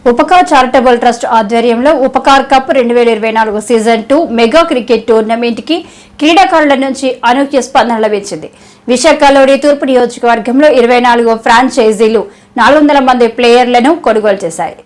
Upkar charitable trust ఆధ్వర్యంలో Upakar cup 2024 season 2 mega cricket tournament కి క్రీడాకారుల నుంచి అనూహ్య స్పందన లభించింది. విశాఖలోని తూర్పు నియోజకవర్గంలో 24 ఫ్రాంచైజీలు 400 మంది ప్లేయర్లను కొనుగోలు చేశాయి.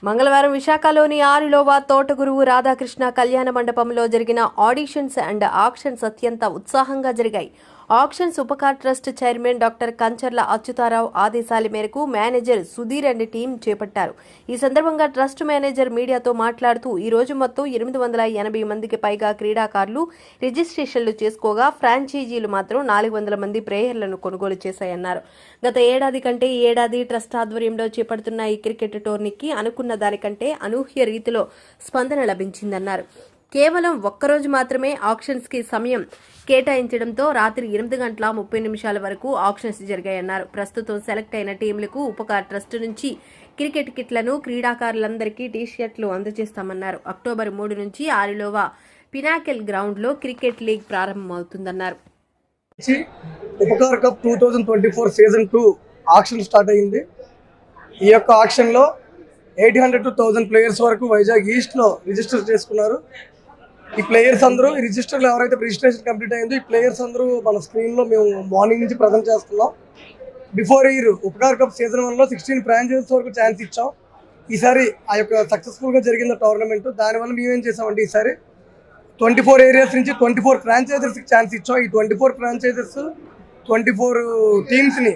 మంగళవారం విశాఖలోని ఆరిలోవా తోటగురువు రాధాకృష్ణ కళ్యాణ మండపంలో జరిగిన ఆడిషన్స్ అండ్ ఆక్షన్స్ అత్యంత ఉత్సాహంగా జరిగాయి. Auctions Upakar trust chairman doctor Kancharla Achyutharao ఆదేశాల మేరకు మేనేజర్ సుధీర్ అండ్ టీం చేపట్టారు. ఈ సందర్భంగా ట్రస్ట్ మేనేజర్ మీడియాతో మాట్లాడుతూ ఈ రోజు మొత్తం 880 మందికి పైగా క్రీడాకారులు రిజిస్ట్రేషన్లు చేసుకోగా ఫ్రాంచైజీలు మాత్రం 400 మంది ప్లేయర్లను కొనుగోలు చేశాయన్నారు. గత ఏడాది కంటే ఈ ఏడాది ట్రస్ట్ ఆధ్వర్యంలో చేపడుతున్న ఈ క్రికెట్ టోర్నీకి అనుకున్న దానికంటే అనూహ్య రీతిలో స్పందన లభించిందన్నారు. కేవలం ఒక్కరోజు మాత్రమే ఆక్షన్స్ కి సమయం కేటాయించడంతో రాత్రి 8:30 వరకు ఆక్షన్స్ జరిగాయన్నారు. ప్రస్తుతం సెలెక్ట్ అయిన టీంలకు ఉపకార్ ట్రస్ట్ నుంచి క్రికెట్ కిట్లను క్రీడాకారులందరికీ టీ-షర్ట్లు అందజేస్తామన్నారు. అక్టోబర్ 3 నుంచి ఆరిలోవా పినాకిల్ గ్రౌండ్ లో క్రికెట్ లీగ్ ప్రారంభమవుతుందన్నారు. Upakar cup 2024 season 2 auction start అయింది. ఈ యొక్క ఆక్షన్ లో 800 to 1000 ప్లేయర్స్ వరకు వైజాగ్ ఈస్ట్ లో రిజిస్టర్ చేసుకున్నారు. ఈ ప్లేయర్స్ అందరూ ఈ రిజిస్టర్లో ఎవరైతే రిజిస్ట్రేషన్ కంప్లీట్ అయిందో ఈ ప్లేయర్స్ అందరూ మన స్క్రీన్లో మేము మార్నింగ్ నుంచి ప్రజెంట్ చేస్తున్నాం. Before year Upakar cup season 1లో 16 ఫ్రాంచైజీస్ వరకు ఛాన్స్ ఇచ్చాం. ఈసారి ఆ యొక్క సక్సెస్ఫుల్గా జరిగిన టోర్నమెంట్. దానివల్ల మేమేం చేసామంటే ఈసారి 24 ఏరియాస్ నుంచి 24 ఫ్రాంచైజర్స్కి ఛాన్స్ ఇచ్చాం. ఈ 24 ఫ్రాంచైజర్స్ 24 టీమ్స్ని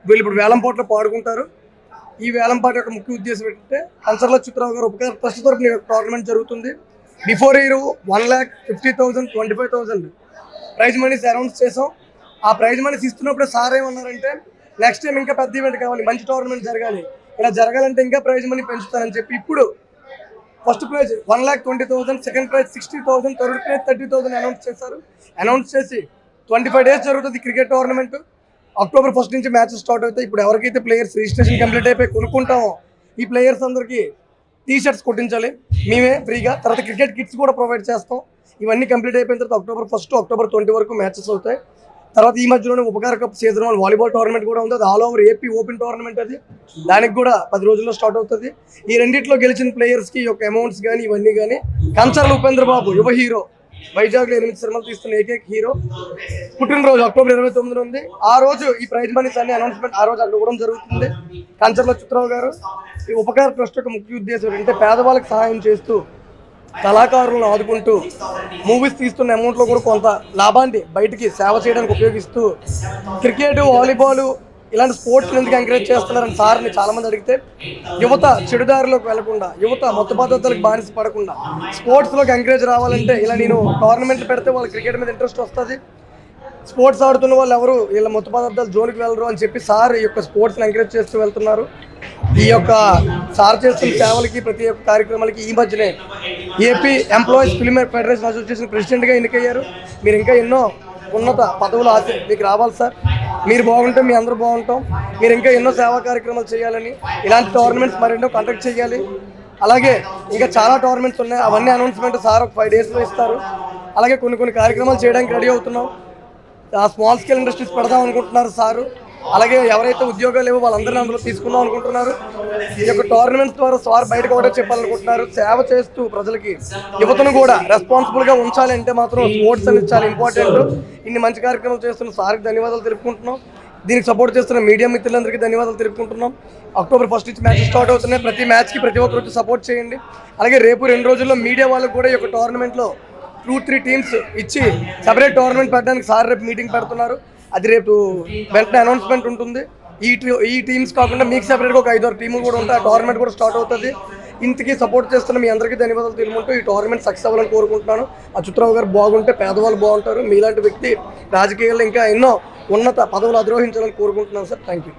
వీళ్ళు ఇప్పుడు వేలంపాట్లో పాడుకుంటారు. ఈ వేలంపాట యొక్క ముఖ్య ఉద్దేశం ఏంటంటే కంచర్ల అచ్యుతరావు గారు ఉపకార్ ట్రస్ట్ తరపున టోర్నమెంట్ జరుగుతుంది. బిఫోర్ ఇయర్ 1,50,000 25,000 ప్రైజ్ మనీస్ అనౌన్స్ చేసాం. ఆ ప్రైజ్ మనీస్ ఇస్తున్నప్పుడే సార్ ఏమన్నారంటే నెక్స్ట్ టైం ఇంకా పెద్ద ఈవెంట్ కావాలి, మంచి టోర్నమెంట్ జరగాలి, ఇలా జరగాలంటే ఇంకా ప్రైజ్ మనీ పెంచుతారని చెప్పి ఇప్పుడు first prize 1,20,000, second prize 60,000, third prize 30,000 announce చేశారు. అనౌన్స్ చేసి 25 days జరుగుతుంది క్రికెట్ టోర్నమెంట్. అక్టోబర్ 1 నుంచి మ్యాచెస్ స్టార్ట్ అవుతాయి. ఇప్పుడు ఎవరికైతే ప్లేయర్స్ రిజిస్ట్రేషన్ కంప్లీట్ అయిపోయి కొనుక్కుంటామో ఈ ప్లేయర్స్ అందరికీ టీ-షర్ట్స్ కొట్టించాలి మేమే ఫ్రీగా. తర్వాత క్రికెట్ కిట్స్ కూడా ప్రొవైడ్ చేస్తాం. ఇవన్నీ కంప్లీట్ అయిపోయిన తర్వాత అక్టోబర్ 1 అక్టోబర్ 20 వరకు మ్యాచెస్ అవుతాయి. తర్వాత ఈ మధ్యలోనే Upkar cup season 1 volleyball tournament కూడా ఉంది. అది all over AP open tournament. అది దానికి కూడా 10 రోజుల్లో స్టార్ట్ అవుతుంది. ఈ రెండిట్లో గెలిచిన ప్లేయర్స్కి యొక్క అమౌంట్స్ కానీ ఇవన్నీ కానీ కంచర్ల ఉపేంద్ర బాబు యువ హీరో వైజాగ్లో 8 సినిమాలు తీస్తున్న ఏకైక హీరో పుట్టినరోజు అక్టోబర్ 29 ఉంది. ఆ రోజు ఈ ప్రైజ్ మనీస్ అన్ని అనౌన్స్మెంట్ ఆ రోజు అక్కడ కూడా జరుగుతుంది. కంచర్ల అచ్యుతరావు గారు ఈ ఉపకార్ ట్రస్ట్ యొక్క ముఖ్య ఉద్దేశం అంటే పేదవాళ్ళకి సహాయం చేస్తూ కళాకారులను ఆదుకుంటూ మూవీస్ తీస్తున్న అమౌంట్లో కూడా కొంత లాభాన్ని బయటికి సేవ చేయడానికి ఉపయోగిస్తూ క్రికెట్ వాలీబాల్ ఇలాంటి స్పోర్ట్స్ ఎందుకు ఎంకరేజ్ చేస్తున్నారని సార్ని చాలామంది అడిగితే యువత చెడుదారిలోకి వెళ్లకుండా, యువత మత్తు పద్ధతులకు బానిస పడకుండా స్పోర్ట్స్లోకి ఎంకరేజ్ రావాలంటే ఇలా నేను టోర్నమెంట్ పెడితే వాళ్ళకి క్రికెట్ మీద ఇంట్రెస్ట్ వస్తుంది, స్పోర్ట్స్ ఆడుతున్న వాళ్ళు ఎవరు వీళ్ళ మత్తు పదార్థాలు జోలికి వెళ్ళరు అని చెప్పి సార్ ఈ యొక్క స్పోర్ట్స్ని ఎంకరేజ్ చేస్తూ వెళ్తున్నారు. ఈ యొక్క సార్ చేస్తున్న సేవలకి ప్రతి ఒక్క కార్యక్రమాలకి ఈ మధ్యనే AP employees film federation association ప్రెసిడెంట్గా ఎన్నికయ్యారు. మీరు ఇంకా ఎన్నో ఉన్నత పదవులు ఆశ మీకు రావాలి సార్. మీరు బాగుంటే మీ అందరూ బాగుంటాం. మీరు ఇంకా ఎన్నో సేవా కార్యక్రమాలు చేయాలని, ఇలాంటి టోర్నమెంట్స్ మరెన్నో కండక్ట్ చేయాలి. అలాగే ఇంకా చాలా టోర్నమెంట్స్ ఉన్నాయి. అవన్నీ అనౌన్స్మెంట్ సార్ ఒక 5 daysలో ఇస్తారు. అలాగే కొన్ని కార్యక్రమాలు చేయడానికి రెడీ అవుతున్నాం. ఆ స్మాల్ స్కేల్ ఇండస్ట్రీస్ పెడదాం అనుకుంటున్నారు సారు. అలాగే ఎవరైతే ఉద్యోగాలు లేవో వాళ్ళందరినీ అందులో తీసుకుందాం అనుకుంటున్నారు. ఈ యొక్క టోర్నమెంట్స్ ద్వారా సార్ బయటకు ఒకటే చెప్పాలనుకుంటున్నారు, సేవ చేస్తూ ప్రజలకి యువతను కూడా రెస్పాన్సిబుల్గా ఉంచాలి అంటే మాత్రం స్పోర్ట్స్ అనేది చాలా ఇంపార్టెంట్. ఇన్ని మంచి కార్యక్రమాలు చేస్తున్న సార్కి ధన్యవాదాలు తెలుపుకుంటున్నాం. దీనికి సపోర్ట్ చేస్తున్న మీడియా మిత్రులందరికీ ధన్యవాదాలు తెలుపుకుంటున్నాం. అక్టోబర్ 1 నుంచి మ్యాచెస్ స్టార్ట్ అవుతున్నాయి. ప్రతి మ్యాచ్కి ప్రతి ఒక్కరు వచ్చి సపోర్ట్ చేయండి. అలాగే రేపు 2 రోజుల్లో మీడియా వాళ్ళకు కూడా ఈ యొక్క టోర్నమెంట్లో 2-3 టీమ్స్ ఇచ్చి సెపరేట్ టోర్నమెంట్ పెట్టడానికి సార్ రేపు మీటింగ్ పెడుతున్నారు. అది రేపు వెంటనే అనౌన్స్మెంట్ ఉంటుంది. ఈ టీమ్స్ కాకుండా మీకు సెపరేట్గా ఒక 5-6 టీములు కూడా ఉంటాయి. ఆ టోర్నమెంట్ కూడా స్టార్ట్ అవుతుంది. ఇంతకీ సపోర్ట్ చేస్తున్న మీ అందరికీ ధన్యవాదాలు తెలుపుకుంటూ ఈ టోర్నమెంట్ సక్సెస్ అవ్వాలని కోరుకుంటున్నాను. అచ్యుతరావు గారు బాగుంటే పేదవాళ్ళు బాగుంటారు. మీలాంటి వ్యక్తి రాజకీయాల్లో ఇంకా ఎన్నో ఉన్నత పదవులు అధిరోహించాలని కోరుకుంటున్నాను సార్. Thank you.